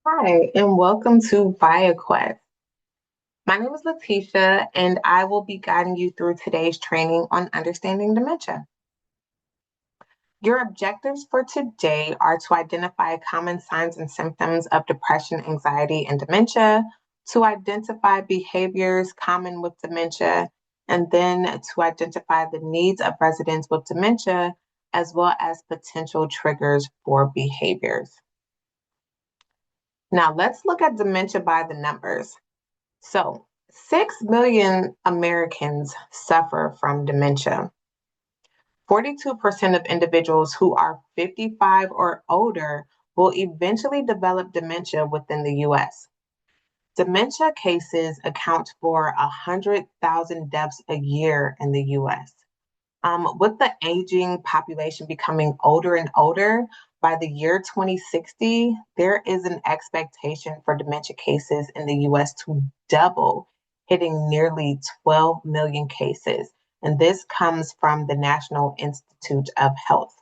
Hi, and welcome to ViaQuest. My name is Letitia, and I will be guiding you through today's training on understanding dementia. Your objectives for today are to identify common signs and symptoms of depression, anxiety, and dementia, to identify behaviors common with dementia, and then to identify the needs of residents with dementia, as well as potential triggers for behaviors. Now, let's look at dementia by the numbers. So, 6 million Americans suffer from dementia. 42% of individuals who are 55 or older will eventually develop dementia within the US. Dementia cases account for 100,000 deaths a year in the US. With the aging population becoming older and older, by the year 2060, there is an expectation for dementia cases in the US to double, hitting nearly 12 million cases. And this comes from the National Institute of Health.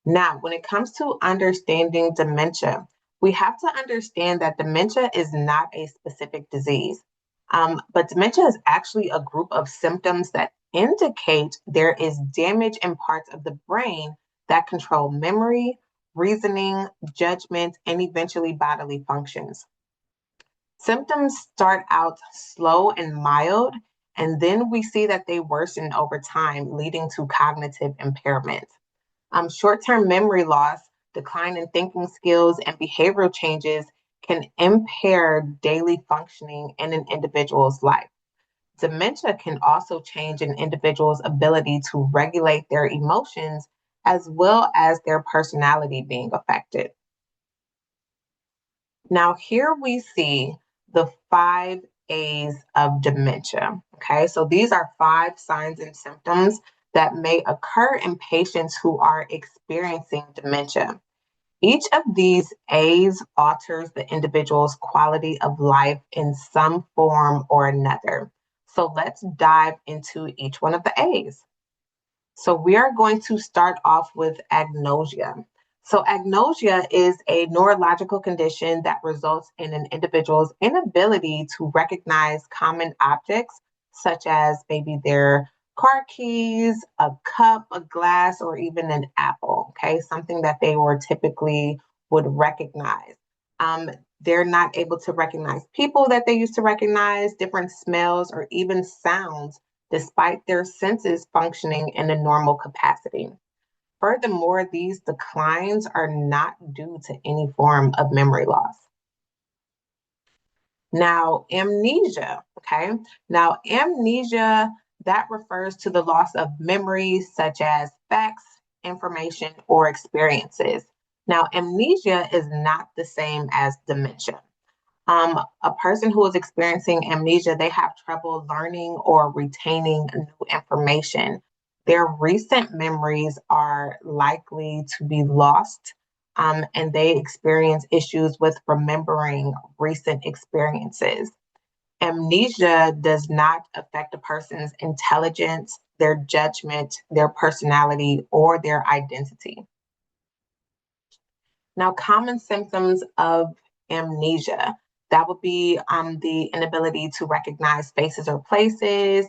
Now, when it comes to understanding dementia, we have to understand that dementia is not a specific disease. But dementia is actually a group of symptoms that indicate there is damage in parts of the brain that control memory, reasoning, judgment, and eventually bodily functions. Symptoms start out slow and mild, and then we see that they worsen over time, leading to cognitive impairment. Short-term memory loss, decline in thinking skills, and behavioral changes can impair daily functioning in an individual's life. Dementia can also change an individual's ability to regulate their emotions as well as their personality being affected. Now, here we see the 5 A's of dementia. Okay, so these are 5 signs and symptoms that may occur in patients who are experiencing dementia. Each of these A's alters the individual's quality of life in some form or another. So let's dive into each one of the A's. So we are going to start off with agnosia. So agnosia is a neurological condition that results in an individual's inability to recognize common objects, such as maybe their car keys, a cup, a glass, or even an apple, okay? Something that they were typically would recognize. Um, they're not able to recognize people that they used to recognize, different smells, or even sounds despite their senses functioning in a normal capacity. Furthermore, these declines are not due to any form of memory loss. Now, amnesia, okay? Now, amnesia, that refers to the loss of memories such as facts, information, or experiences. Now, amnesia is not the same as dementia. A person who is experiencing amnesia, they have trouble learning or retaining new information. Their recent memories are likely to be lost, and they experience issues with remembering recent experiences. Amnesia does not affect a person's intelligence, their judgment, their personality, or their identity. Now, common symptoms of amnesia, that would be the inability to recognize faces or places.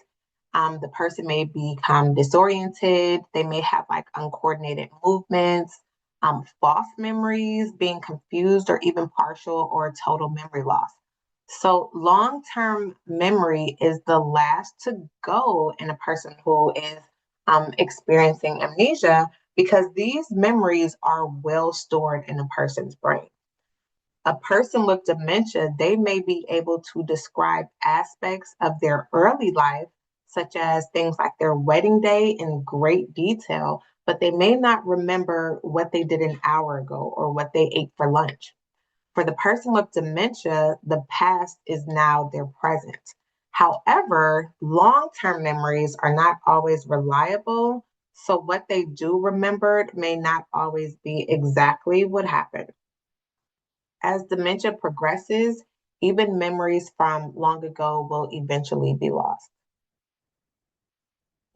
The person may become disoriented. They may have like uncoordinated movements, false memories, being confused, or even partial or total memory loss. So, long term memory is the last to go in a person who is experiencing amnesia because these memories are well stored in a person's brain. A person with dementia, they may be able to describe aspects of their early life, such as things like their wedding day in great detail, but they may not remember what they did an hour ago or what they ate for lunch. For the person with dementia, the past is now their present. However, long term memories are not always reliable. So, what they do remember may not always be exactly what happened. As dementia progresses, even memories from long ago will eventually be lost.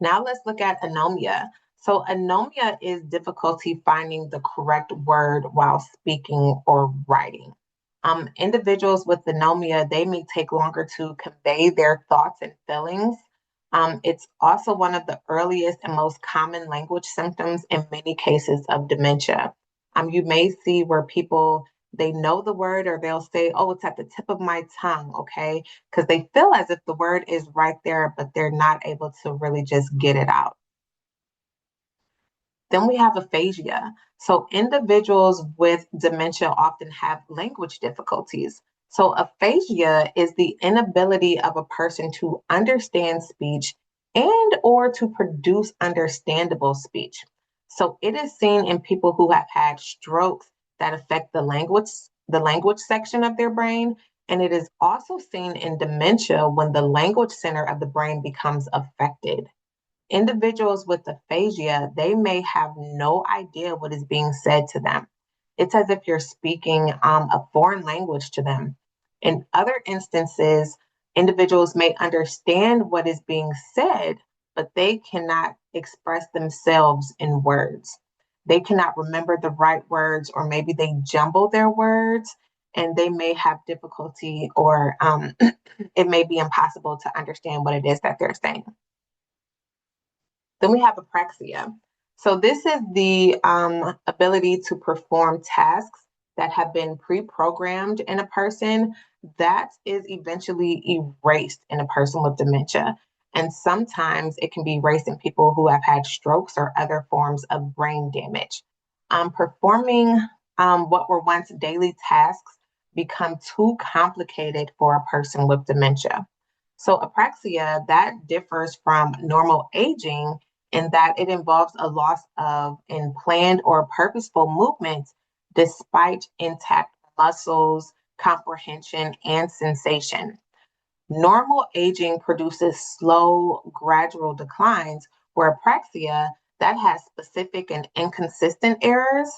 Now let's look at anomia. So, anomia is difficulty finding the correct word while speaking or writing. Individuals with anomia, they may take longer to convey their thoughts and feelings. It's also one of the earliest and most common language symptoms in many cases of dementia. You may see where people they know the word or they'll say, "Oh, it's at the tip of my tongue," okay, because they feel as if the word is right there, but they're not able to really just get it out. Then we have aphasia. So individuals with dementia often have language difficulties. So aphasia is the inability of a person to understand speech and or to produce understandable speech. So it is seen in people who have had strokes that affect the language section of their brain, and it is also seen in dementia when the language center of the brain becomes affected. Individuals with aphasia, they may have no idea what is being said to them. It's as if you're speaking a foreign language to them. In other instances, individuals may understand what is being said, but they cannot express themselves in words. They cannot remember the right words, or maybe they jumble their words, and they may have difficulty, or it may be impossible to understand what it is that they're saying. Then we have apraxia. So this is the ability to perform tasks that have been pre-programmed in a person that is eventually erased in a person with dementia. And sometimes it can be erased in people who have had strokes or other forms of brain damage. Performing what were once daily tasks become too complicated for a person with dementia. So apraxia, that differs from normal aging in that it involves a loss of in planned or purposeful movements despite intact muscles, comprehension, and sensation. Normal aging produces slow, gradual declines, where apraxia that has specific and inconsistent errors.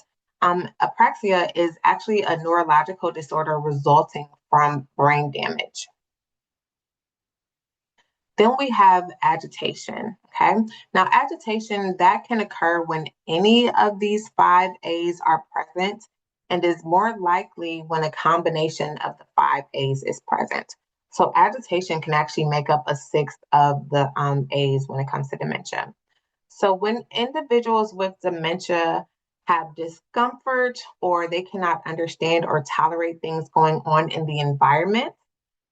Apraxia is actually a neurological disorder resulting from brain damage. Then we have agitation. Okay. Now, agitation that can occur when any of these five A's are present and is more likely when a combination of the five A's is present. So, agitation can actually make up a sixth of the A's when it comes to dementia. So, when individuals with dementia have discomfort or they cannot understand or tolerate things going on in the environment,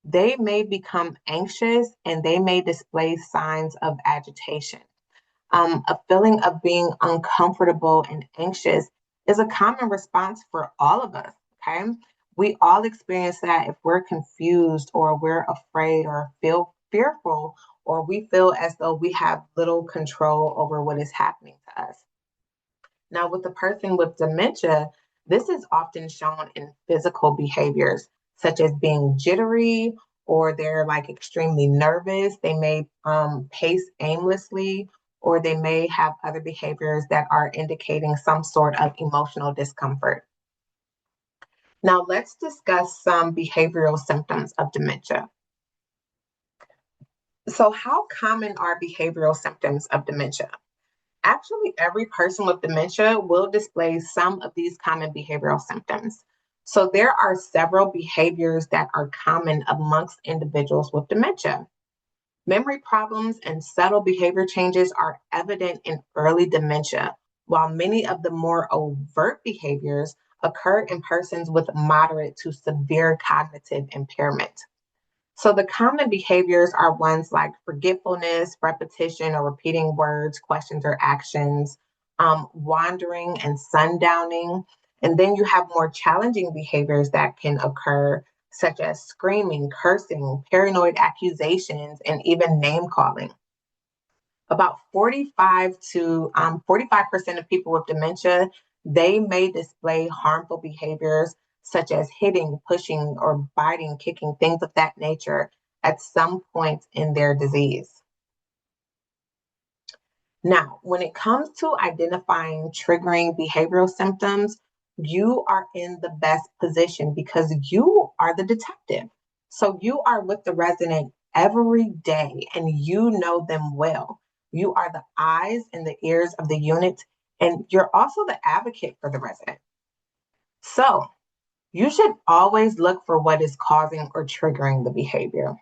they may become anxious and they may display signs of agitation. A feeling of being uncomfortable and anxious is a common response for all of us. Okay. We all experience that if we're confused or we're afraid or feel fearful or we feel as though we have little control over what is happening to us. Now, with the person with dementia, this is often shown in physical behaviors, such as being jittery or they're like extremely nervous. They may pace aimlessly, or they may have other behaviors that are indicating some sort of emotional discomfort. Now, let's discuss some behavioral symptoms of dementia. So, how common are behavioral symptoms of dementia? Actually, every person with dementia will display some of these common behavioral symptoms. So, there are several behaviors that are common amongst individuals with dementia. Memory problems and subtle behavior changes are evident in early dementia, while many of the more overt behaviors occur in persons with moderate to severe cognitive impairment. So the common behaviors are ones like forgetfulness, repetition or repeating words, questions, or actions, wandering and sundowning. And then you have more challenging behaviors that can occur, such as screaming, cursing, paranoid accusations, and even name calling. About 45% of people with dementia, they may display harmful behaviors such as hitting, pushing, or biting, kicking, things of that nature at some point in their disease. Now, when it comes to identifying triggering behavioral symptoms, you are in the best position because you are the detective. So you are with the resident every day and you know them well. You are the eyes and the ears of the unit, and you're also the advocate for the resident. So you should always look for what is causing or triggering the behavior.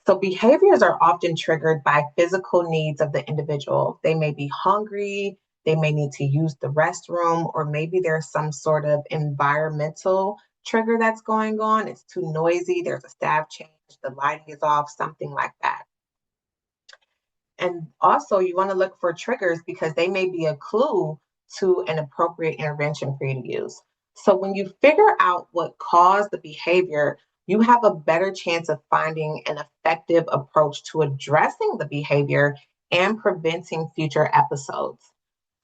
So behaviors are often triggered by physical needs of the individual. They may be hungry, they may need to use the restroom, or maybe there's some sort of environmental trigger that's going on. It's too noisy, there's a staff change, the lighting is off, something like that. And also, you want to look for triggers because they may be a clue to an appropriate intervention for you to use. So, when you figure out what caused the behavior, you have a better chance of finding an effective approach to addressing the behavior and preventing future episodes.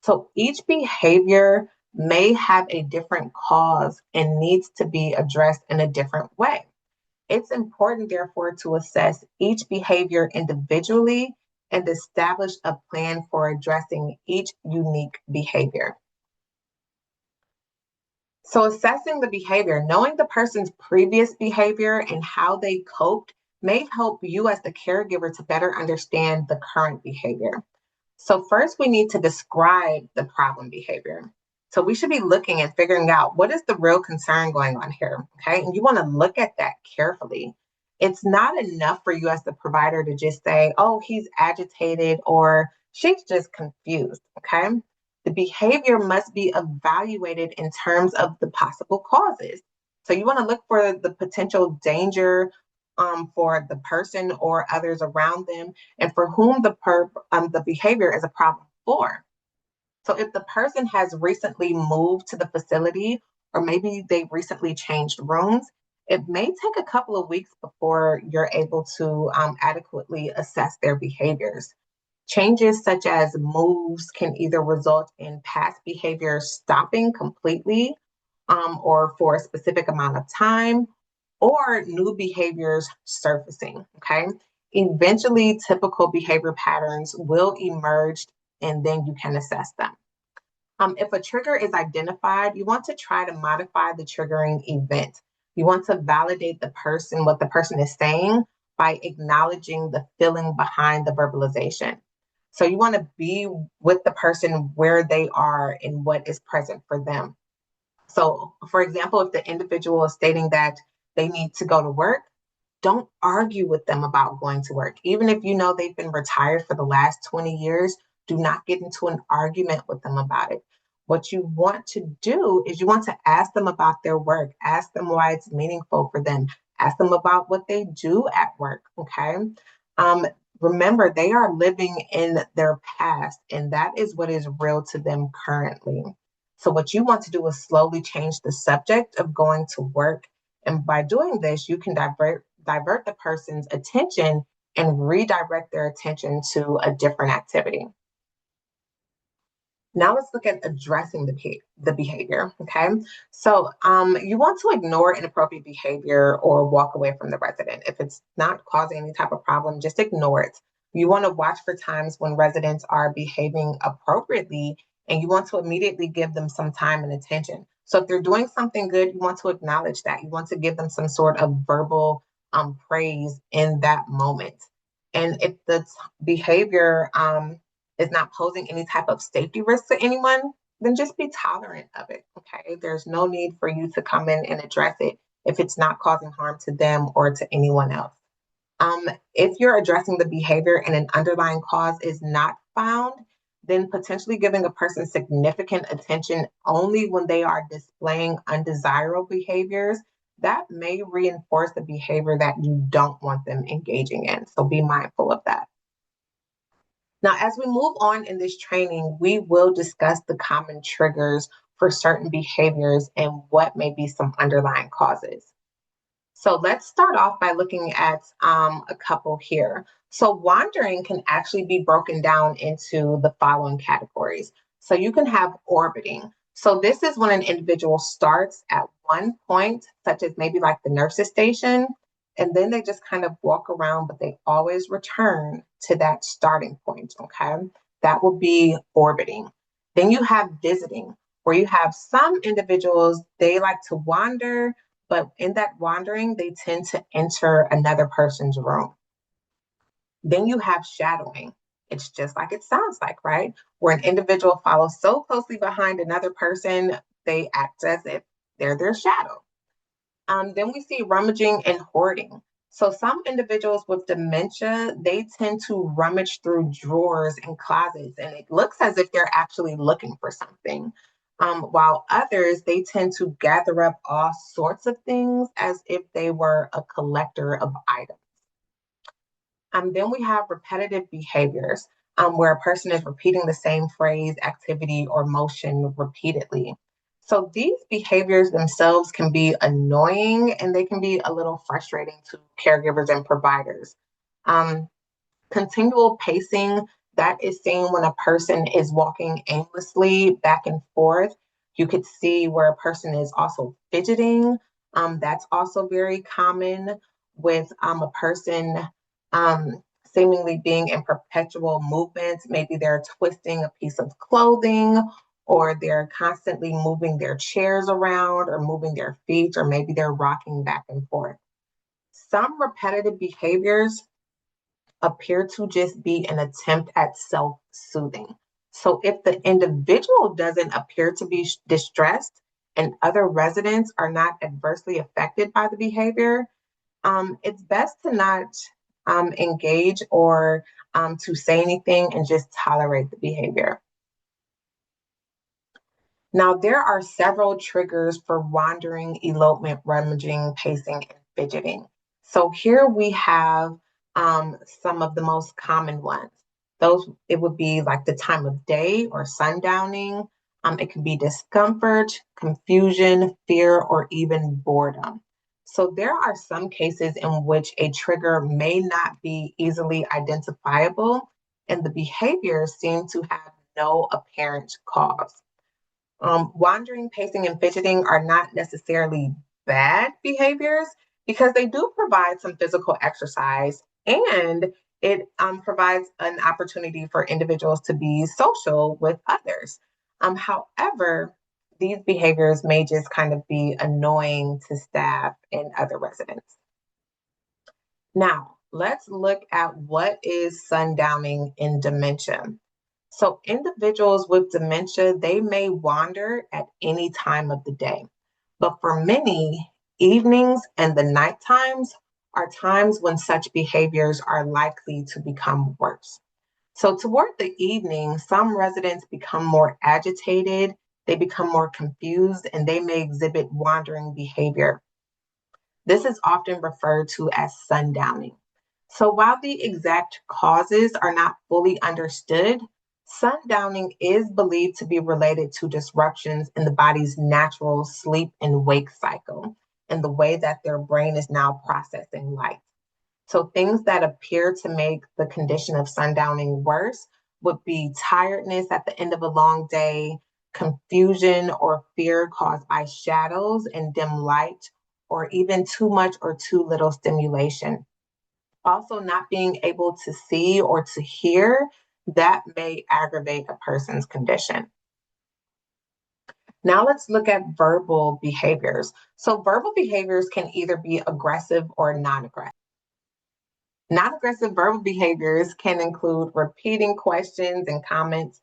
So, each behavior may have a different cause and needs to be addressed in a different way. It's important, therefore, to assess each behavior individually and establish a plan for addressing each unique behavior. So, assessing the behavior, knowing the person's previous behavior and how they coped may help you as the caregiver to better understand the current behavior. So first we need to describe the problem behavior. So we should be looking and figuring out what is the real concern going on here, okay? And you want to look at that carefully. It's not enough for you as the provider to just say, oh, he's agitated or she's just confused, okay? The behavior must be evaluated in terms of the possible causes. So you want to look for the potential danger for the person or others around them and for whom the behavior is a problem for. So if the person has recently moved to the facility or maybe they recently changed rooms, it may take a couple of weeks before you're able to adequately assess their behaviors. Changes such as moves can either result in past behavior stopping completely or for a specific amount of time, or new behaviors surfacing. Okay. Eventually, typical behavior patterns will emerge and then you can assess them. If a trigger is identified, you want to try to modify the triggering event. You want to validate what the person is saying by acknowledging the feeling behind the verbalization. So you want to be with the person where they are and what is present for them. So, for example, if the individual is stating that they need to go to work, don't argue with them about going to work. Even if you know they've been retired for the last 20 years, do not get into an argument with them about it. What you want to do is you want to ask them about their work, ask them why it's meaningful for them, ask them about what they do at work, okay? Um, Remember, they are living in their past, and that is what is real to them currently. So, what you want to do is slowly change the subject of going to work. And by doing this, you can divert the person's attention and redirect their attention to a different activity. Now let's look at addressing the behavior, okay? So you want to ignore inappropriate behavior or walk away from the resident. If it's not causing any type of problem, just ignore it. You want to watch for times when residents are behaving appropriately and you want to immediately give them some time and attention. So if they're doing something good, you want to acknowledge that. You want to give them some sort of verbal praise in that moment. And if the behavior is not posing any type of safety risk to anyone, then just be tolerant of it. Okay. There's no need for you to come in and address it if it's not causing harm to them or to anyone else. If you're addressing the behavior and an underlying cause is not found, then potentially giving a person significant attention only when they are displaying undesirable behaviors, that may reinforce the behavior that you don't want them engaging in. So be mindful of that. Now, as we move on in this training, we will discuss the common triggers for certain behaviors and what may be some underlying causes. So let's start off by looking at a couple here. So wandering can actually be broken down into the following categories. So you can have orbiting. So this is when an individual starts at one point, such as maybe like the nurse's station, and then they just kind of walk around, but they always return to that starting point, okay? That will be orbiting. Then you have visiting, where you have some individuals, they like to wander, but in that wandering, they tend to enter another person's room. Then you have shadowing. It's just like it sounds like, right? Where an individual follows so closely behind another person, they act as if they're their shadow. Then we see rummaging and hoarding. So some individuals with dementia, they tend to rummage through drawers and closets, and it looks as if they're actually looking for something. While others, they tend to gather up all sorts of things as if they were a collector of items. Then we have repetitive behaviors, where a person is repeating the same phrase, activity, or motion repeatedly. So these behaviors themselves can be annoying and they can be a little frustrating to caregivers and providers. Um, Continual pacing, that is seen when a person is walking aimlessly back and forth. You could see where a person is also fidgeting. That's also very common with a person seemingly being in perpetual movement. Maybe they're twisting a piece of clothing, or they're constantly moving their chairs around, or moving their feet, or maybe they're rocking back and forth. Some repetitive behaviors appear to just be an attempt at self soothing. So, if the individual doesn't appear to be distressed and other residents are not adversely affected by the behavior, it's best to not engage or to say anything and just tolerate the behavior. Now, there are several triggers for wandering, elopement, rummaging, pacing, and fidgeting. So here we have some of the most common ones. Those, it would be like the time of day or sundowning. It could be discomfort, confusion, fear, or even boredom. So there are some cases in which a trigger may not be easily identifiable, and the behaviors seem to have no apparent cause. Wandering, pacing, and fidgeting are not necessarily bad behaviors because they do provide some physical exercise, and it provides an opportunity for individuals to be social with others. However, these behaviors may just kind of be annoying to staff and other residents. Now, let's look at what is sundowning in dementia. So individuals with dementia, they may wander at any time of the day. But for many, evenings and the night times are times when such behaviors are likely to become worse. So toward the evening, some residents become more agitated, they become more confused, and they may exhibit wandering behavior. This is often referred to as sundowning. So while the exact causes are not fully understood, sundowning is believed to be related to disruptions in the body's natural sleep and wake cycle and the way that their brain is now processing light. So things that appear to make the condition of sundowning worse would be tiredness at the end of a long day, confusion or fear caused by shadows and dim light, or even too much or too little stimulation. Also, not being able to see or to hear, that may aggravate a person's condition. Now let's look at verbal behaviors. So verbal behaviors can either be aggressive or non-aggressive. Non-aggressive verbal behaviors can include repeating questions and comments.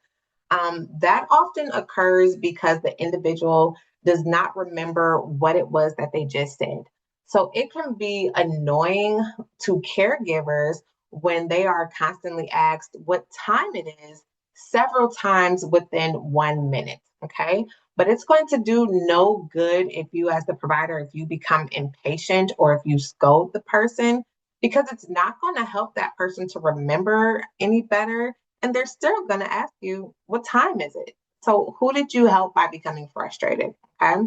That often occurs because the individual does not remember what it was that they just said. So it can be annoying to caregivers when they are constantly asked what time it is several times within 1 minute. Okay. But it's going to do no good if you, as the provider, if you become impatient or if you scold the person, because it's not going to help that person to remember any better, and they're still going to ask you, what time is it? So, who did you help by becoming frustrated? Okay.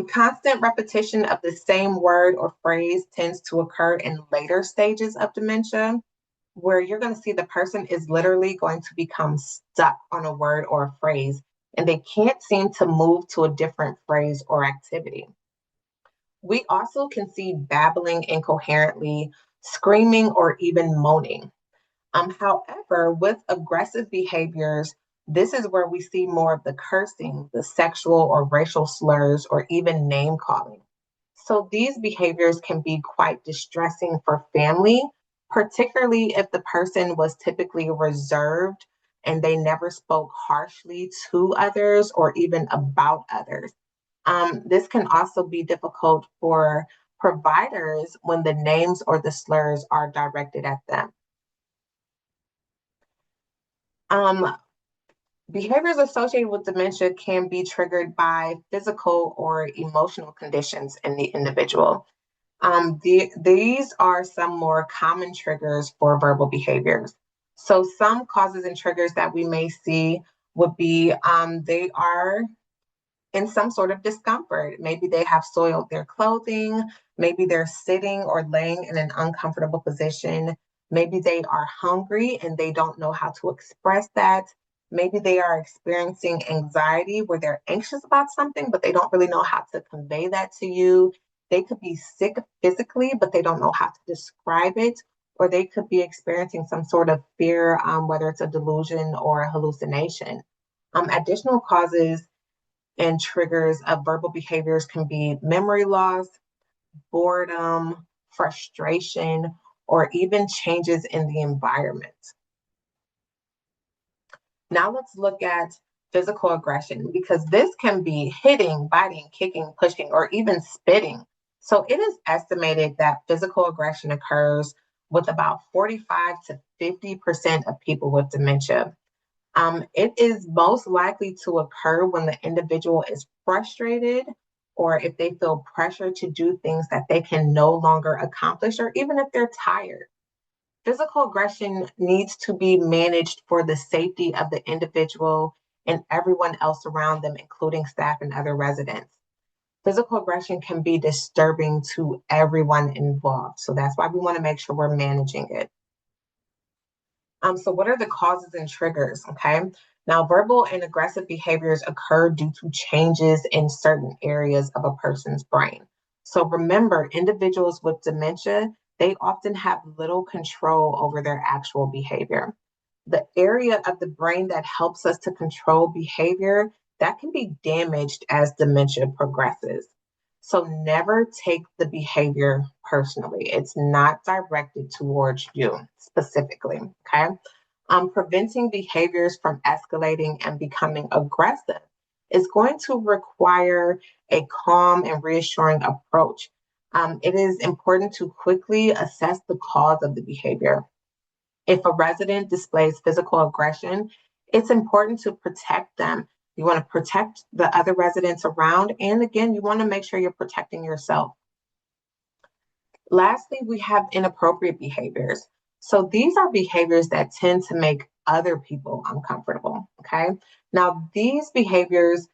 Constant repetition of the same word or phrase tends to occur in later stages of dementia, where you're going to see the person is literally going to become stuck on a word or a phrase, and they can't seem to move to a different phrase or activity. We also can see babbling incoherently, screaming, or even moaning. However, with aggressive behaviors, this is where we see more of the cursing, the sexual or racial slurs, or even name calling. So these behaviors can be quite distressing for family, particularly if the person was typically reserved and they never spoke harshly to others or even about others. This can also be difficult for providers when the names or the slurs are directed at them. Um, Behaviors associated with dementia can be triggered by physical or emotional conditions in the individual. These are some more common triggers for verbal behaviors. So, some causes and triggers that we may see would be they are in some sort of discomfort. Maybe they have soiled their clothing. Maybe they're sitting or laying in an uncomfortable position. Maybe they are hungry and they don't know how to express that. Maybe they are experiencing anxiety where they're anxious about something, but they don't really know how to convey that to you. They could be sick physically, but they don't know how to describe it. Or they could be experiencing some sort of fear, whether it's a delusion or a hallucination. Additional causes and triggers of verbal behaviors can be memory loss, boredom, frustration, or even changes in the environment. Now let's look at physical aggression because this can be hitting, biting, kicking, pushing, or even spitting. So it is estimated that physical aggression occurs with about 45 to 50% of people with dementia. It is most likely to occur when the individual is frustrated or if they feel pressure to do things that they can no longer accomplish, or even if they're tired. Physical aggression needs to be managed for the safety of the individual and everyone else around them, including staff and other residents. Physical aggression can be disturbing to everyone involved. So that's why we want to make sure we're managing it. So what are the causes and triggers? Okay. Now, verbal and aggressive behaviors occur due to changes in certain areas of a person's brain. So remember, individuals with dementia, they often have little control over their actual behavior. The area of the brain that helps us to control behavior, that can be damaged as dementia progresses. So never take the behavior personally. It's not directed towards you specifically, okay? Preventing behaviors from escalating and becoming aggressive is going to require a calm and reassuring approach. It is important to quickly assess the cause of the behavior. If a resident displays physical aggression, it's important to protect them. You want to protect the other residents around. And again, you want to make sure you're protecting yourself. Lastly, we have inappropriate behaviors. So these are behaviors that tend to make other people uncomfortable. Okay. Now, these behaviors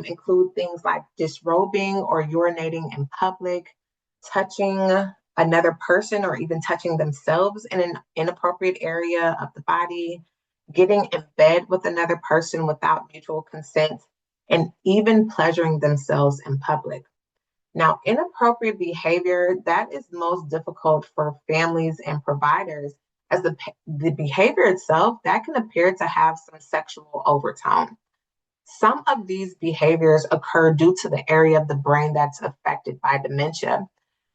include things like disrobing or urinating in public, touching another person or even touching themselves in an inappropriate area of the body, getting in bed with another person without mutual consent, and even pleasuring themselves in public. Now, inappropriate behavior, that is most difficult for families and providers as the behavior itself, that can appear to have some sexual overtone. Some of these behaviors occur due to the area of the brain that's affected by dementia.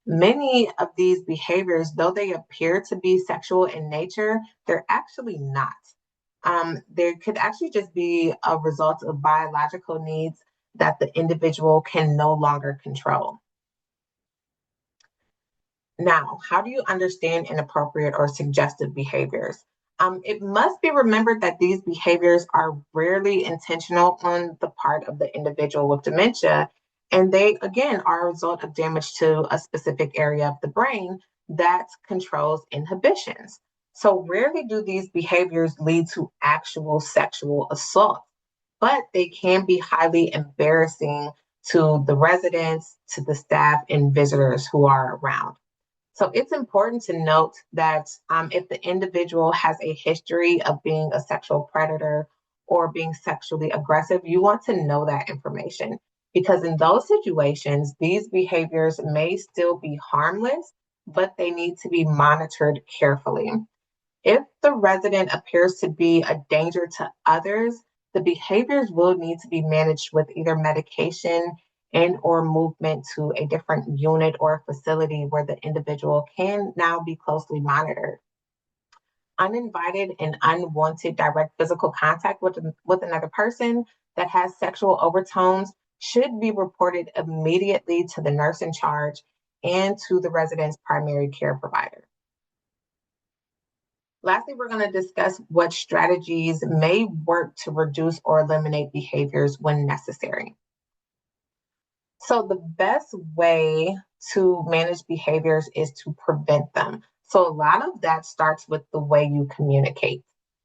Many of these behaviors, though they appear to be sexual in nature, they're actually not. There could actually just be a result of biological needs that the individual can no longer control. Now, how do you understand inappropriate or suggestive behaviors? It must be remembered that these behaviors are rarely intentional on the part of the individual with dementia, and they, again, are a result of damage to a specific area of the brain that controls inhibitions. So, rarely do these behaviors lead to actual sexual assault, but they can be highly embarrassing to the residents, to the staff, and visitors who are around. So it's important to note that if the individual has a history of being a sexual predator or being sexually aggressive, you want to know that information because in those situations, these behaviors may still be harmless, but they need to be monitored carefully. If the resident appears to be a danger to others, the behaviors will need to be managed with either medication and or movement to a different unit or facility where the individual can now be closely monitored. Uninvited and unwanted direct physical contact with another person that has sexual overtones should be reported immediately to the nurse in charge and to the resident's primary care provider. Lastly, we're going to discuss what strategies may work to reduce or eliminate behaviors when necessary. So the best way to manage behaviors is to prevent them. So a lot of that starts with the way you communicate.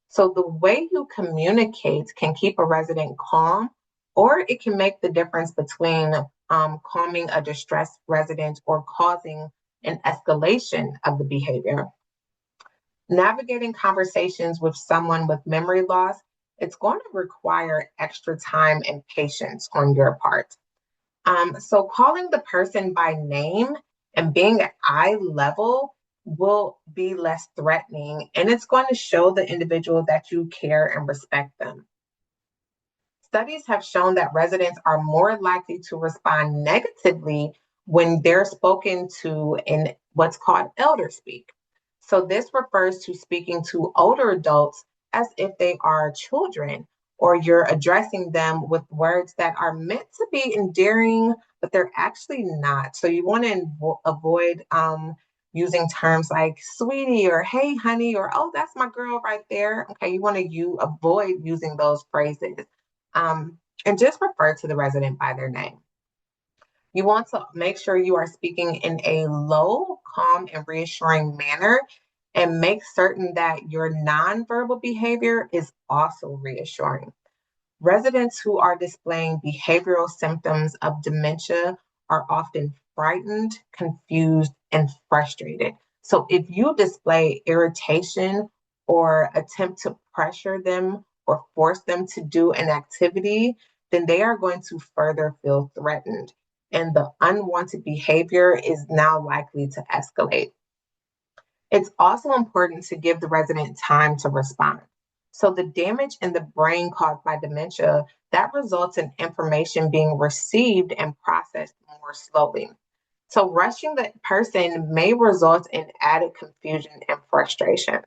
So the way you communicate can keep a resident calm, or it can make the difference between calming a distressed resident or causing an escalation of the behavior. Navigating conversations with someone with memory loss, it's going to require extra time and patience on your part. So calling the person by name and being at eye level will be less threatening, and it's going to show the individual that you care and respect them. Studies have shown that residents are more likely to respond negatively when they're spoken to in what's called elder speak. So this refers to speaking to older adults as if they are children, or you're addressing them with words that are meant to be endearing, but they're actually not. So you want to avoid using terms like sweetie or hey honey or oh that's my girl right there. Okay, you want to avoid using those phrases and just refer to the resident by their name. You want to make sure you are speaking in a low, calm, and reassuring manner, and make certain that your nonverbal behavior is also reassuring. Residents who are displaying behavioral symptoms of dementia are often frightened, confused, and frustrated. So if you display irritation or attempt to pressure them or force them to do an activity, then they are going to further feel threatened. And the unwanted behavior is now likely to escalate. It's also important to give the resident time to respond. So the damage in the brain caused by dementia, that results in information being received and processed more slowly. So rushing the person may result in added confusion and frustration.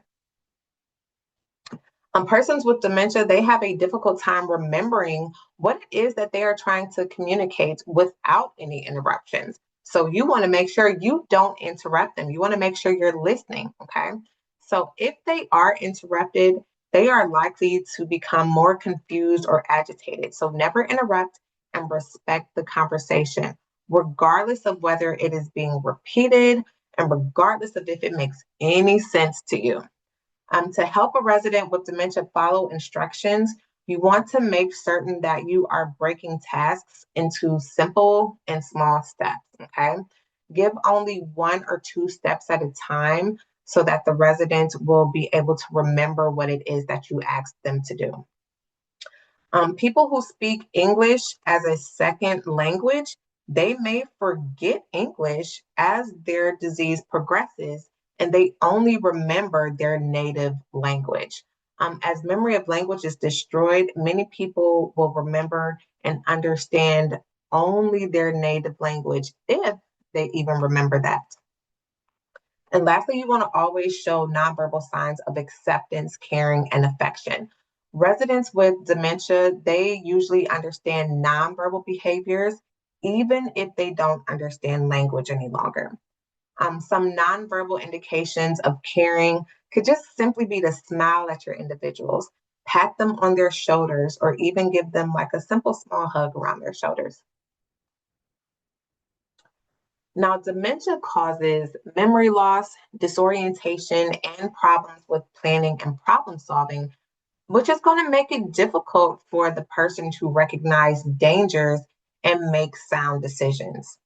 Persons with dementia, they have a difficult time remembering what it is that they are trying to communicate without any interruptions. So you want to make sure you don't interrupt them. You want to make sure you're listening, okay? So if they are interrupted, they are likely to become more confused or agitated. So never interrupt and respect the conversation, regardless of whether it is being repeated and regardless of if it makes any sense to you. To help a resident with dementia follow instructions, you want to make certain that you are breaking tasks into simple and small steps, okay? Give only 1 or 2 steps at a time so that the resident will be able to remember what it is that you asked them to do. People who speak English as a second language, they may forget English as their disease progresses, and they only remember their native language. As memory of language is destroyed, many people will remember and understand only their native language if they even remember that. And lastly, you want to always show nonverbal signs of acceptance, caring, and affection. Residents with dementia, they usually understand nonverbal behaviors, even if they don't understand language any longer. Some nonverbal indications of caring could just simply be to smile at your individuals, pat them on their shoulders, or even give them like a simple small hug around their shoulders. Now, dementia causes memory loss, disorientation, and problems with planning and problem solving, which is going to make it difficult for the person to recognize dangers and make sound decisions.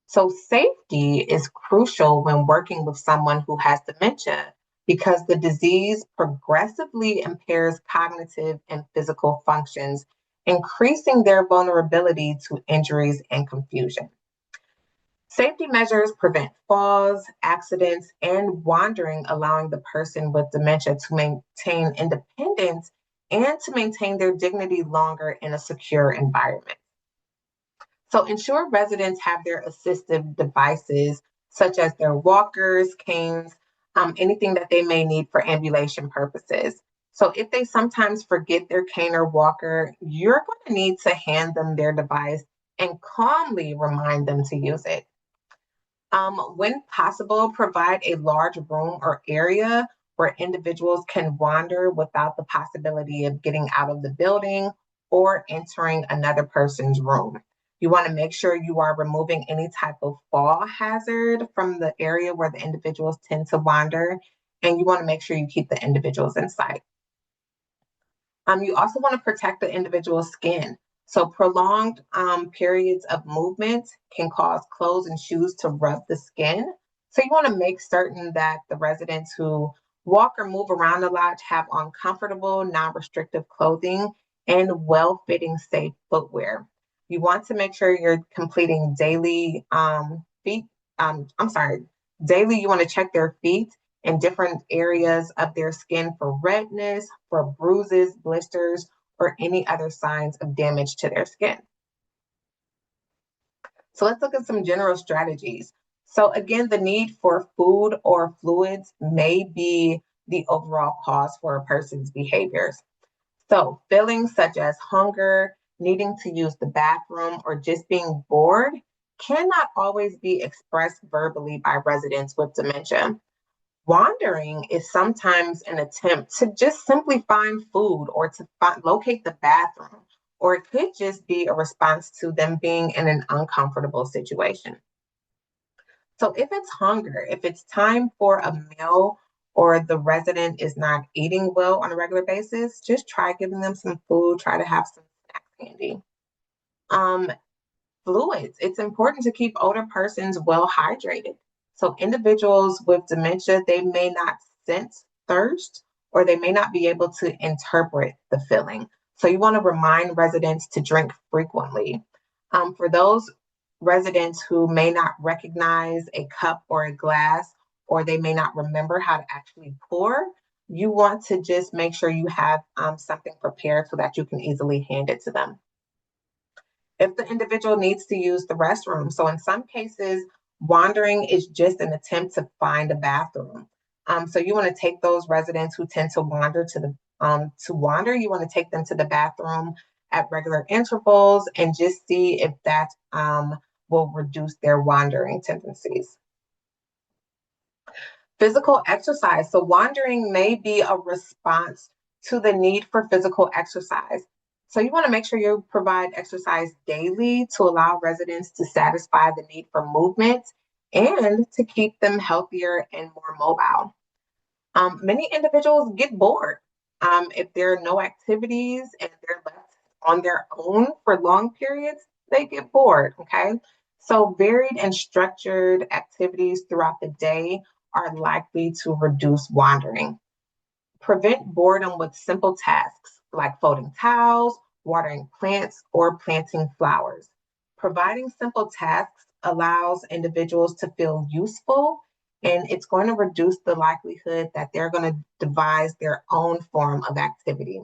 So, safety is crucial when working with someone who has dementia because the disease progressively impairs cognitive and physical functions, increasing their vulnerability to injuries and confusion. Safety measures prevent falls, accidents, and wandering, allowing the person with dementia to maintain independence and to maintain their dignity longer in a secure environment. So ensure residents have their assistive devices, such as their walkers, canes, anything that they may need for ambulation purposes. So if they sometimes forget their cane or walker, you're going to need to hand them their device and calmly remind them to use it. When possible, provide a large room or area where individuals can wander without the possibility of getting out of the building or entering another person's room. You want to make sure you are removing any type of fall hazard from the area where the individuals tend to wander, and you want to make sure you keep the individuals in sight. You also want to protect the individual's skin. So prolonged periods of movement can cause clothes and shoes to rub the skin. So you want to make certain that the residents who walk or move around a lot have on comfortable, non-restrictive clothing and well-fitting, safe footwear. You want to make sure you're completing daily feet. I'm sorry, daily. You want to check their feet in different areas of their skin for redness, for bruises, blisters, or any other signs of damage to their skin. So let's look at some general strategies. So again, the need for food or fluids may be the overall cause for a person's behaviors. So feelings such as hunger, needing to use the bathroom, or just being bored cannot always be expressed verbally by residents with dementia. Wandering is sometimes an attempt to just simply find food or to locate the bathroom, or it could just be a response to them being in an uncomfortable situation. So, if it's hunger, if it's time for a meal, or the resident is not eating well on a regular basis, just try giving them some food, try to have some snacks handy. Um, Fluids. It's important to keep older persons well hydrated. So individuals with dementia, they may not sense thirst or they may not be able to interpret the feeling. So you want to remind residents to drink frequently. For those residents who may not recognize a cup or a glass, or they may not remember how to actually pour, you want to just make sure you have something prepared so that you can easily hand it to them. If the individual needs to use the restroom. So in some cases, wandering is just an attempt to find a bathroom. So you want to take those residents who tend to wander you want to take them to the bathroom at regular intervals and just see if that will reduce their wandering tendencies. Physical exercise. So wandering may be a response to the need for physical exercise. So you want to make sure you provide exercise daily to allow residents to satisfy the need for movement and to keep them healthier and more mobile. Many individuals get bored. If there are no activities and they're left on their own for long periods, they get bored. Okay. So, varied and structured activities throughout the day are likely to reduce wandering. Prevent boredom with simple tasks like folding towels, watering plants, or planting flowers. Providing simple tasks allows individuals to feel useful, and it's going to reduce the likelihood that they're going to devise their own form of activity.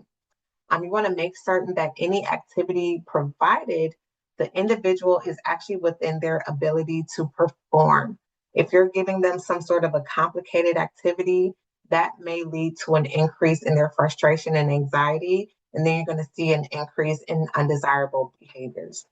You want to make certain that any activity provided, the individual is actually within their ability to perform. If you're giving them some sort of a complicated activity, that may lead to an increase in their frustration and anxiety, and then you're going to see an increase in undesirable behaviors.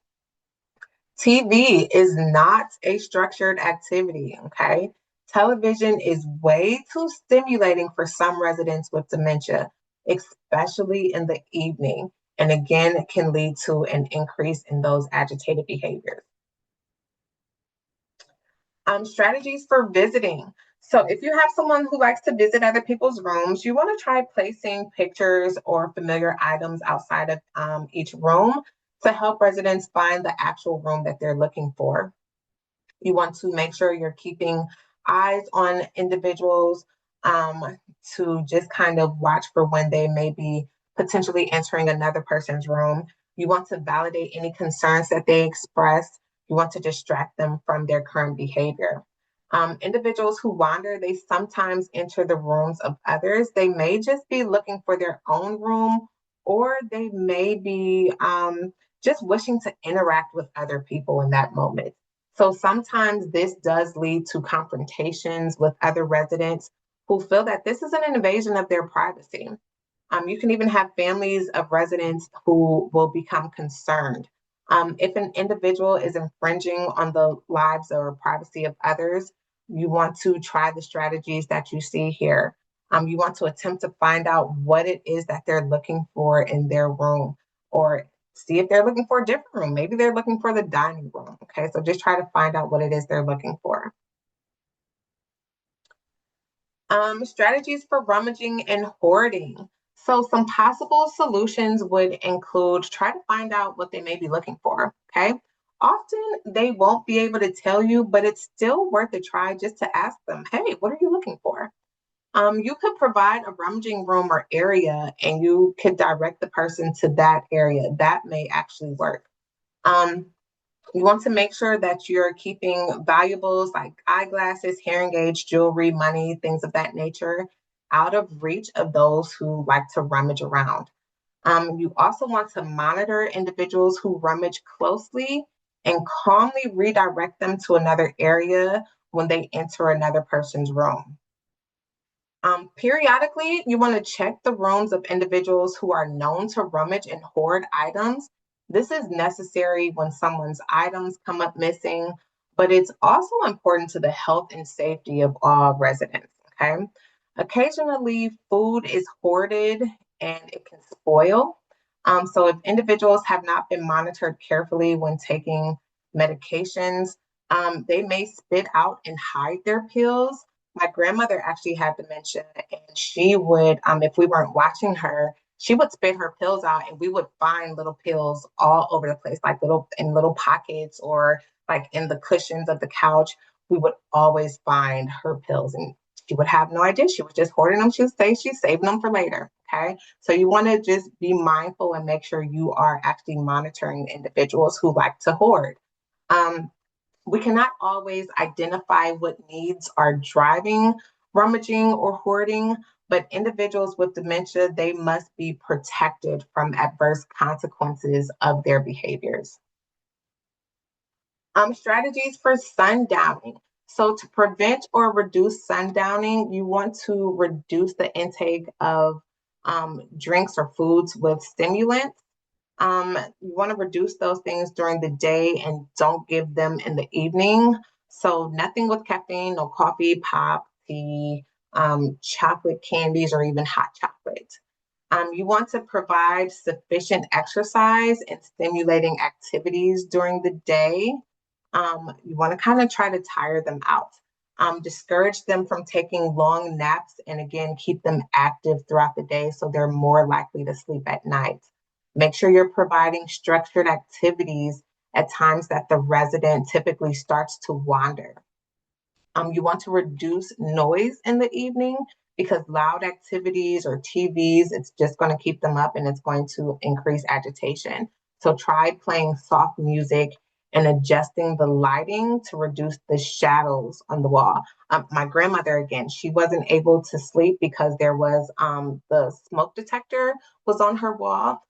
TV is not a structured activity, okay? Television is way too stimulating for some residents with dementia, especially in the evening. And again, it can lead to an increase in those agitated behaviors. Strategies for visiting. So if you have someone who likes to visit other people's rooms, you want to try placing pictures or familiar items outside of each room to help residents find the actual room that they're looking for. You want to make sure you're keeping eyes on individuals to just kind of watch for when they may be potentially entering another person's room. You want to validate any concerns that they express. You want to distract them from their current behavior. Individuals who wander, they sometimes enter the rooms of others. They may just be looking for their own room, or they may be just wishing to interact with other people in that moment. So sometimes this does lead to confrontations with other residents who feel that this is an invasion of their privacy. You can even have families of residents who will become concerned. If an individual is infringing on the lives or privacy of others, you want to try the strategies that you see here. You want to attempt to find out what it is that they're looking for in their room, or see if they're looking for a different room. Maybe they're looking for the dining room. Okay, so just try to find out what it is they're looking for. Strategies for rummaging and hoarding. So some possible solutions would include try to find out what they may be looking for. Okay. Often they won't be able to tell you, but it's still worth a try just to ask them, hey, what are you looking for? You could provide a rummaging room or area and you could direct the person to that area. That may actually work. Um, you want to make sure that you're keeping valuables like eyeglasses, hearing aids, jewelry, money, things of that nature out of reach of those who like to rummage around. You also want to monitor individuals who rummage closely and calmly redirect them to another area when they enter another person's room. Periodically, you want to check the rooms of individuals who are known to rummage and hoard items. This is necessary when someone's items come up missing, but it's also important to the health and safety of all residents. Okay. Occasionally, food is hoarded and it can spoil. So, if individuals have not been monitored carefully when taking medications, they may spit out and hide their pills. My grandmother actually had dementia, and she would, if we weren't watching her, she would spit her pills out, and we would find little pills all over the place, like little in little pockets or like in the cushions of the couch. We would always find her pills, and she would have no idea. She was just hoarding them. She would say she's saving them for later. Okay, so you want to just be mindful and make sure you are actually monitoring individuals who like to hoard. Um, we cannot always identify what needs are driving rummaging or hoarding, but individuals with dementia, they must be protected from adverse consequences of their behaviors. Strategies for sundowning. So to prevent or reduce sundowning, you want to reduce the intake of drinks or foods with stimulants. You want to reduce those things during the day and don't give them in the evening. So nothing with caffeine, no coffee, pop, tea, chocolate candies, or even hot chocolate. You want to provide sufficient exercise and stimulating activities during the day. You want to kind of try to tire them out. Discourage them from taking long naps and again, keep them active throughout the day so they're more likely to sleep at night. Make sure you're providing structured activities at times that the resident typically starts to wander. You want to reduce noise in the evening because loud activities or TVs, it's just going to keep them up and it's going to increase agitation. So try playing soft music and adjusting the lighting to reduce the shadows on the wall. My grandmother, again, she wasn't able to sleep because there was the smoke detector was on her wall.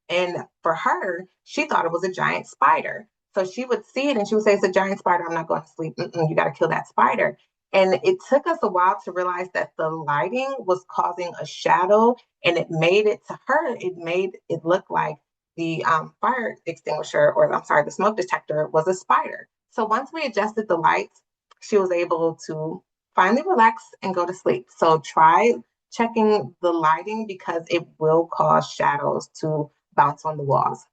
And for her, she thought it was a giant spider. So she would see it and she would say, it's a giant spider. I'm not going to sleep. You got to kill that spider. And it took us a while to realize that the lighting was causing a shadow and it made it to her, it made it look like the fire extinguisher, or I'm sorry, the smoke detector was a spider. So once we adjusted the lights, she was able to finally relax and go to sleep. So try checking the lighting because it will cause shadows to bounce on the walls.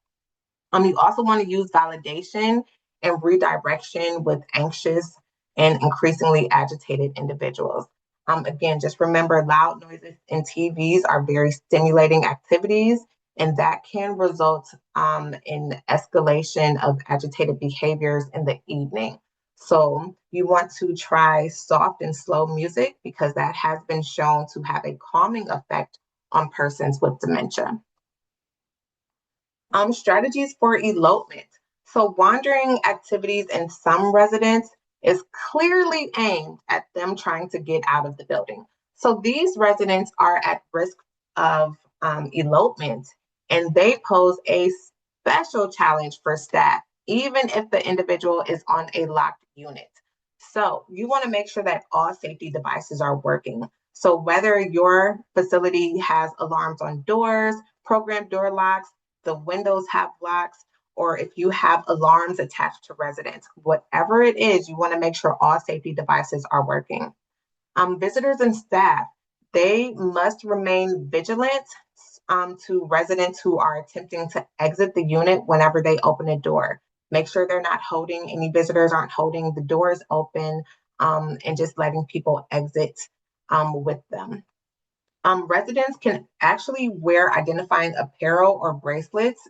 You also want to use validation and redirection with anxious and increasingly agitated individuals. Again, just remember loud noises and TVs are very stimulating activities, and that can result in escalation of agitated behaviors in the evening. So you want to try soft and slow music because that has been shown to have a calming effect on persons with dementia. Strategies for elopement. So wandering activities in some residents is clearly aimed at them trying to get out of the building. So these residents are at risk of elopement and they pose a special challenge for staff, even if the individual is on a locked unit. So you want to make sure that all safety devices are working. So whether your facility has alarms on doors, programmed door locks, the windows have locks, or if you have alarms attached to residents, whatever it is, you want to make sure all safety devices are working. Visitors and staff, they must remain vigilant to residents who are attempting to exit the unit whenever they open a door. Make sure they're not holding, any visitors aren't holding the doors open and just letting people exit with them. Residents can actually wear identifying apparel or bracelets.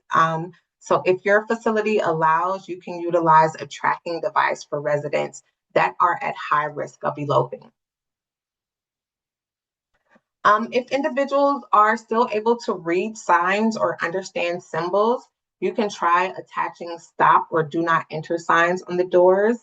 So if your facility allows, you can utilize a tracking device for residents that are at high risk of eloping. If individuals are still able to read signs or understand symbols, you can try attaching stop or do not enter signs on the doors.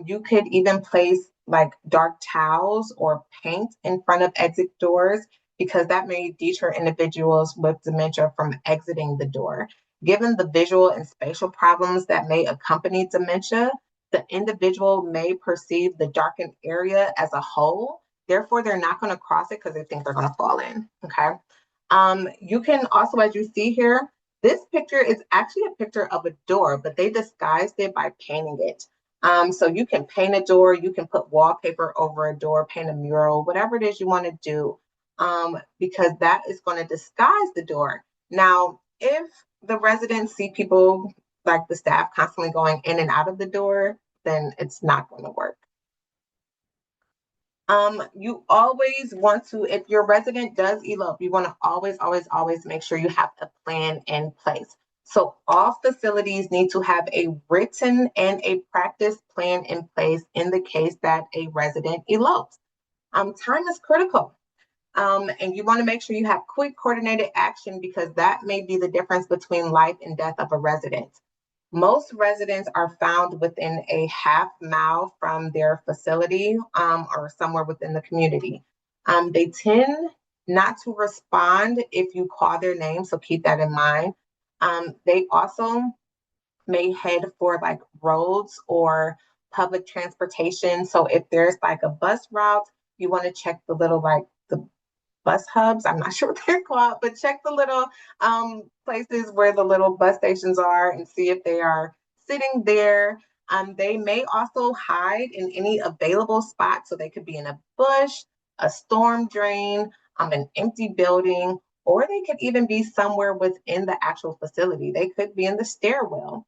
You could even place like dark towels or paint in front of exit doors because that may deter individuals with dementia from exiting the door. Given the visual and spatial problems that may accompany dementia, the individual may perceive the darkened area as a whole. Therefore, they're not going to cross it because they think they're going to fall in. Okay. You can also, as you see here, this picture is actually a picture of a door, but they disguised it by painting it. So you can paint a door, you can put wallpaper over a door, paint a mural, whatever it is you want to do, because that is going to disguise the door. Now, if the residents see people like the staff constantly going in and out of the door, then it's not going to work. You always want to, if your resident does elope, you want to always make sure you have a plan in place. So all facilities need to have a written and a practice plan in place in the case that a resident elopes. Time is critical. And you want to make sure you have quick coordinated action because that may be the difference between life and death of a resident. Most residents are found within a half-mile from their facility or somewhere within the community. They tend not to respond if you call their name, so keep that in mind. They also may head for like roads or public transportation. So if there's like a bus route, you want to check the little like the bus hubs. I'm not sure what they're called, but check the little places where the little bus stations are and see if they are sitting there. They may also hide in any available spot. So they could be in a bush, a storm drain, an empty building, or they could even be somewhere within the actual facility. They could be in the stairwell.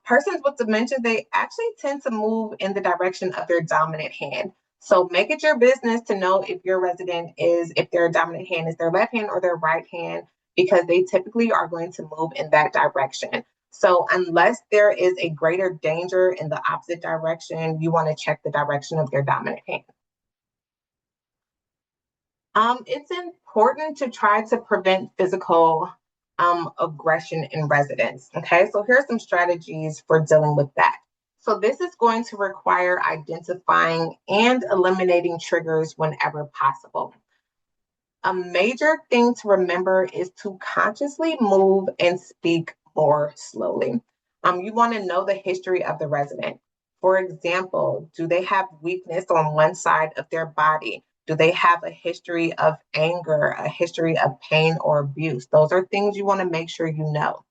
Persons with dementia, they actually tend to move in the direction of their dominant hand. So make it your business to know if your resident is, if their dominant hand is their left hand or their right hand, because they typically are going to move in that direction. So unless there is a greater danger in the opposite direction, you want to check the direction of their dominant hand. It's important to try to prevent physical aggression in residents. Okay, so here are some strategies for dealing with that. So this is going to require identifying and eliminating triggers whenever possible. A major thing to remember is to consciously move and speak more slowly. You want to know the history of the resident. For example, do they have weakness on one side of their body? Do they have a history of anger, a history of pain or abuse? Those are things you want to make sure you know.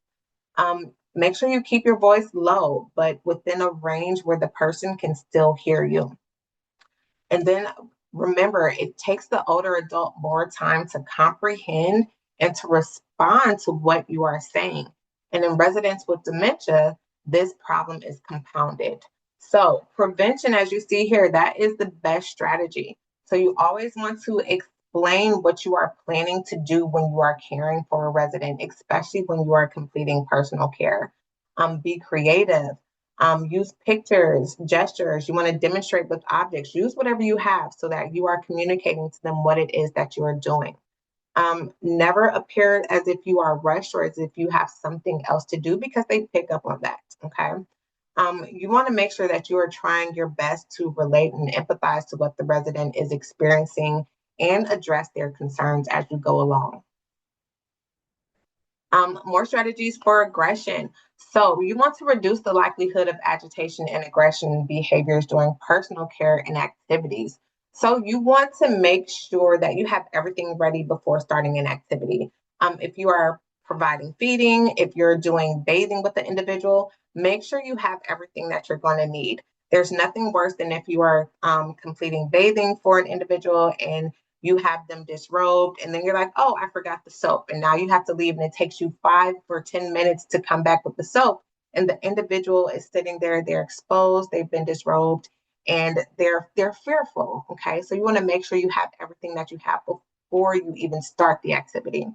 Make sure you keep your voice low, but within a range where the person can still hear you. And then remember, it takes the older adult more time to comprehend and to respond to what you are saying. And in residents with dementia, this problem is compounded. So prevention, as you see here, that is the best strategy. So you always want to explain what you are planning to do when you are caring for a resident, especially when you are completing personal care. Be creative. Use pictures, gestures. You want to demonstrate with objects. Use whatever you have so that you are communicating to them what it is that you are doing. Never appear as if you are rushed or as if you have something else to do because they pick up on that. Okay. You want to make sure that you are trying your best to relate and empathize to what the resident is experiencing and address their concerns as you go along. More strategies for aggression. So you want to reduce the likelihood of agitation and aggression behaviors during personal care and activities. So you want to make sure that you have everything ready before starting an activity. If you are providing feeding, if you're doing bathing with the individual, make sure you have everything that you're going to need. There's nothing worse than if you are completing bathing for an individual and you have them disrobed, and then you're like, oh, I forgot the soap. And now you have to leave, and it takes you 5 or 10 minutes to come back with the soap. And the individual is sitting there, they're exposed, they've been disrobed, and they're fearful. Okay. So you want to make sure you have everything that you have before you even start the activity.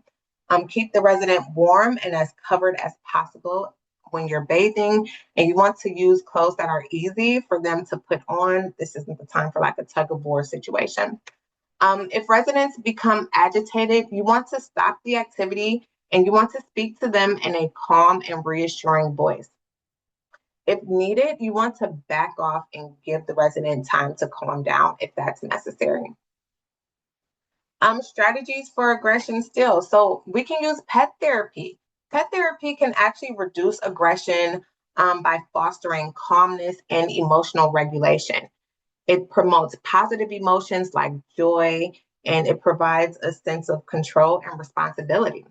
Keep the resident warm and as covered as possible when you're bathing, and you want to use clothes that are easy for them to put on. This isn't the time for like a tug of war situation. If residents become agitated, you want to stop the activity and you want to speak to them in a calm and reassuring voice. If needed, you want to back off and give the resident time to calm down if that's necessary. Strategies for aggression still. So we can use pet therapy. Pet therapy can actually reduce aggression by fostering calmness and emotional regulation. It promotes positive emotions like joy, and it provides a sense of control and responsibility.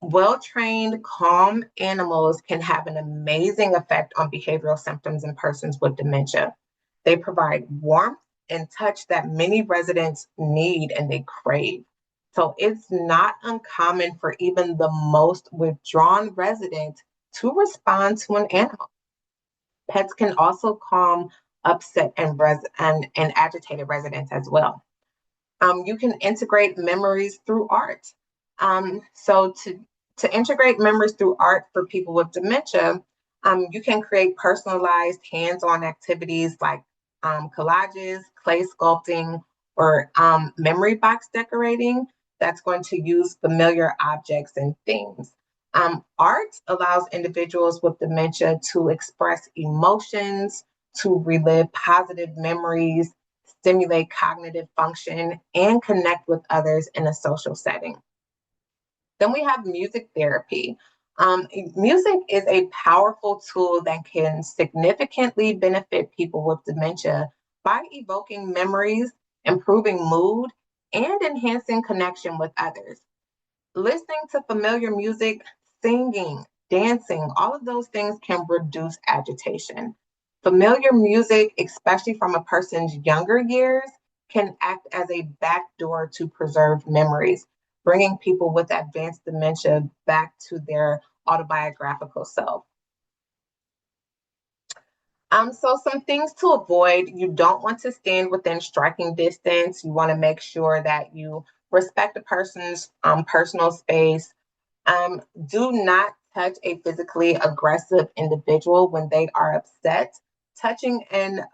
Well-trained, calm animals can have an amazing effect on behavioral symptoms in persons with dementia. They provide warmth and touch that many residents need and they crave. So it's not uncommon for even the most withdrawn resident to respond to an animal. Pets can also calm upset and agitated residents as well. You can integrate memories through art. So to integrate memories through art for people with dementia, you can create personalized hands-on activities like collages, clay sculpting, or memory box decorating that's going to use familiar objects and things. Art allows individuals with dementia to express emotions, to relive positive memories, stimulate cognitive function, and connect with others in a social setting. Then we have music therapy. Music is a powerful tool that can significantly benefit people with dementia by evoking memories, improving mood, and enhancing connection with others. Listening to familiar music, singing, dancing, all of those things can reduce agitation. Familiar music, especially from a person's younger years, can act as a backdoor to preserve memories, bringing people with advanced dementia back to their autobiographical self. So some things to avoid: you don't want to stand within striking distance. You want to make sure that you respect a person's personal space. Do not touch a physically aggressive individual when they are upset. Touching an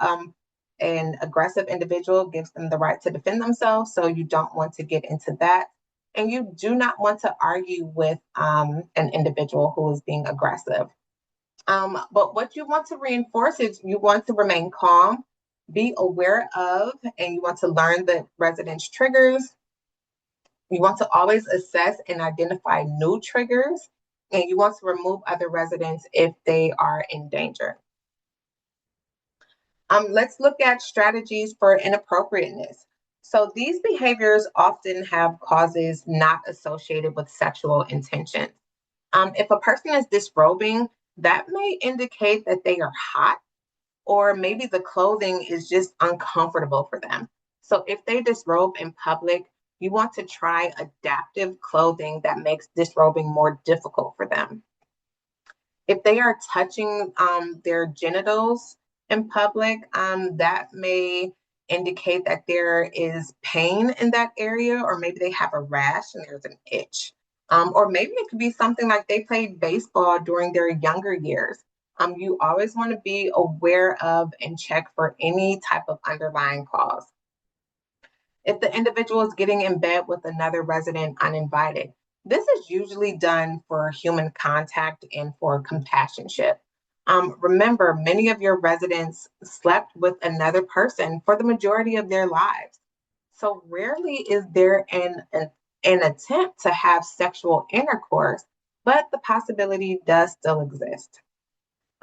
aggressive individual gives them the right to defend themselves, so you don't want to get into that. And you do not want to argue with an individual who is being aggressive. But what you want to reinforce is you want to remain calm, be aware of, and you want to learn the resident's triggers. You want to always assess and identify new triggers, and you want to remove other residents if they are in danger. Let's look at strategies for inappropriateness. So these behaviors often have causes not associated with sexual intention. If a person is disrobing, that may indicate that they are hot, or maybe the clothing is just uncomfortable for them. So if they disrobe in public, you want to try adaptive clothing that makes disrobing more difficult for them. If they are touching their genitals in public, that may indicate that there is pain in that area, or maybe they have a rash and there's an itch. Or maybe it could be something like they played baseball during their younger years. You always want to be aware of and check for any type of underlying cause. If the individual is getting in bed with another resident uninvited, this is usually done for human contact and for companionship. Remember, many of your residents slept with another person for the majority of their lives. So rarely is there an attempt to have sexual intercourse, but the possibility does still exist.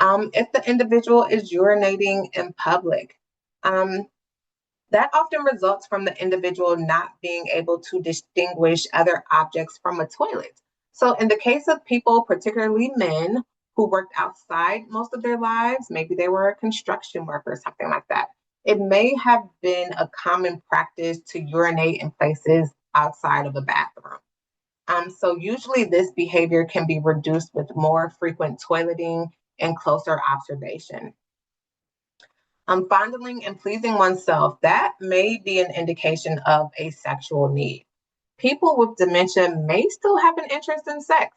If the individual is urinating in public, um, that often results from the individual not being able to distinguish other objects from a toilet. So, in the case of people, particularly men, who worked outside most of their lives, maybe they were a construction worker or something like that, it may have been a common practice to urinate in places outside of a bathroom. So, usually, this behavior can be reduced with more frequent toileting and closer observation. Fondling and pleasing oneself, that may be an indication of a sexual need. People with dementia may still have an interest in sex.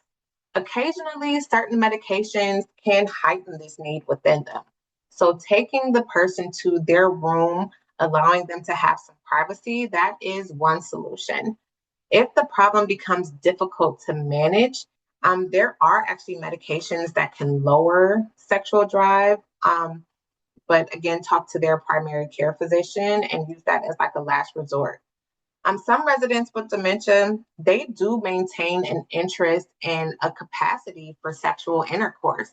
Occasionally, certain medications can heighten this need within them. So, taking the person to their room, allowing them to have some privacy, that is one solution. If the problem becomes difficult to manage, there are actually medications that can lower sexual drive. But again, talk to their primary care physician and use that as like a last resort. Some residents with dementia, they do maintain an interest and a capacity for sexual intercourse.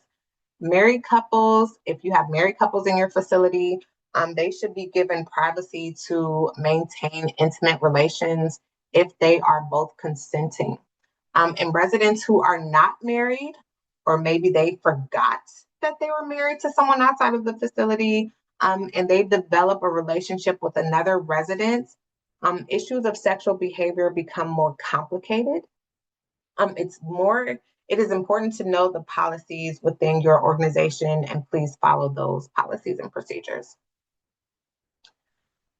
Married couples, if you have married couples in your facility, they should be given privacy to maintain intimate relations if they are both consenting. And residents who are not married, or maybe they forgot that they were married to someone outside of the facility, and they develop a relationship with another resident, issues of sexual behavior become more complicated. It is important to know the policies within your organization and please follow those policies and procedures.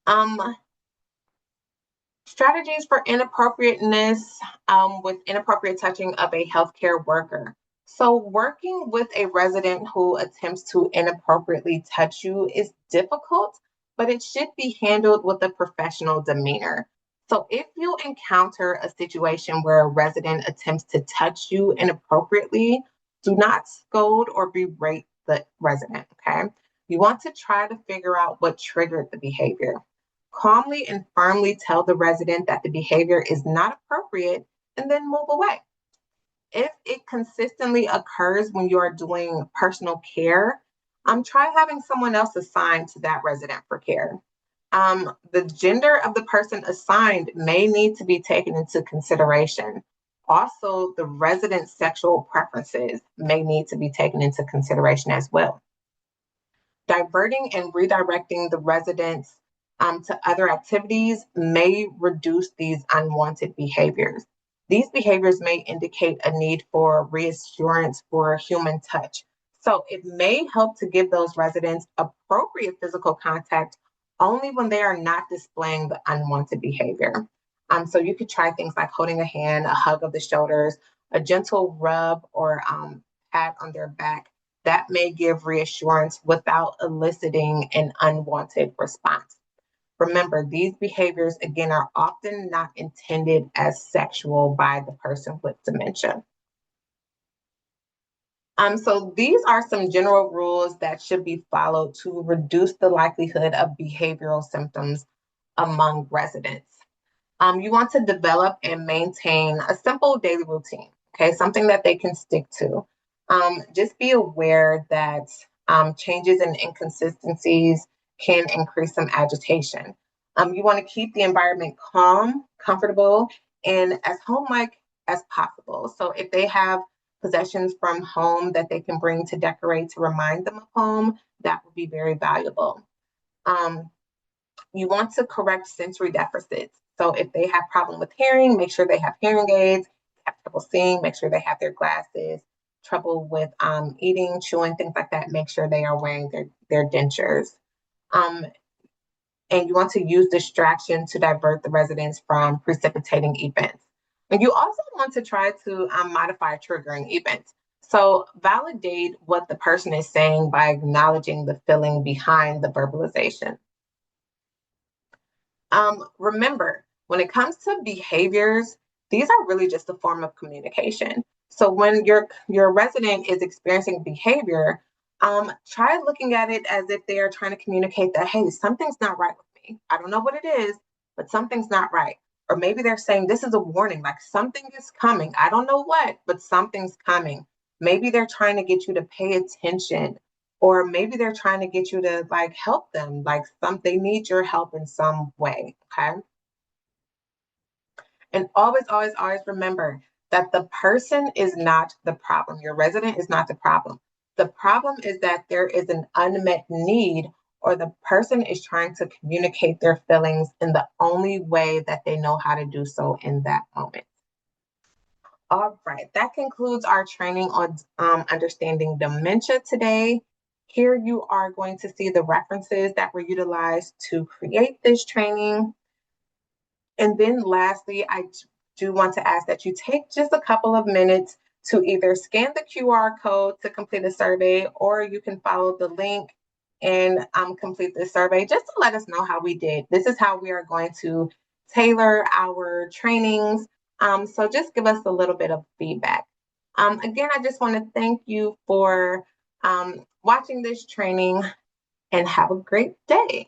Um, Strategies for inappropriateness with inappropriate touching of a healthcare worker. So, working with a resident who attempts to inappropriately touch you is difficult, but it should be handled with a professional demeanor. So, if you encounter a situation where a resident attempts to touch you inappropriately, do not scold or berate the resident, okay? You want to try to figure out what triggered the behavior. Calmly and firmly tell the resident that the behavior is not appropriate and then move away. If it consistently occurs when you are doing personal care, try having someone else assigned to that resident for care. The gender of the person assigned may need to be taken into consideration. Also, the resident's sexual preferences may need to be taken into consideration as well. Diverting and redirecting the residents to other activities may reduce these unwanted behaviors. These behaviors may indicate a need for reassurance for human touch. So it may help to give those residents appropriate physical contact only when they are not displaying the unwanted behavior. So you could try things like holding a hand, a hug of the shoulders, a gentle rub or pat on their back. That may give reassurance without eliciting an unwanted response. Remember, these behaviors, again, are often not intended as sexual by the person with dementia. So these are some general rules that should be followed to reduce the likelihood of behavioral symptoms among residents. You want to develop and maintain a simple daily routine, okay, something that they can stick to. Just be aware that changes and inconsistencies can increase some agitation. You want to keep the environment calm, comfortable, and as home-like as possible. So if they have possessions from home that they can bring to decorate to remind them of home, that would be very valuable. Um, you want to correct sensory deficits. So if they have problem with hearing, make sure they have hearing aids. Have trouble seeing, make sure they have their glasses. Trouble with eating, chewing, things like that, make sure they are wearing their dentures. Um, and you want to use distraction to divert the residents from precipitating events. And you also want to try to modify triggering events. So validate what the person is saying by acknowledging the feeling behind the verbalization. Remember, when it comes to behaviors, these are really just a form of communication. So when your resident is experiencing behavior, try looking at it as if they are trying to communicate that, hey, something's not right with me. I don't know what it is, but something's not right. Or maybe they're saying this is a warning, like something is coming. I don't know what, but something's coming. Maybe they're trying to get you to pay attention, or maybe they're trying to get you to like help them, like they need your help in some way. Okay. And always, always, always remember that the person is not the problem. Your resident is not the problem. The problem is that there is an unmet need, or the person is trying to communicate their feelings in the only way that they know how to do so in that moment. All right, that concludes our training on understanding dementia today. Here you are going to see the references that were utilized to create this training. And then lastly, I do want to ask that you take just a couple of minutes to either scan the QR code to complete a survey, or you can follow the link and complete the survey just to let us know how we did. This is how we are going to tailor our trainings. So just give us a little bit of feedback. Again, I just want to thank you for watching this training, and have a great day.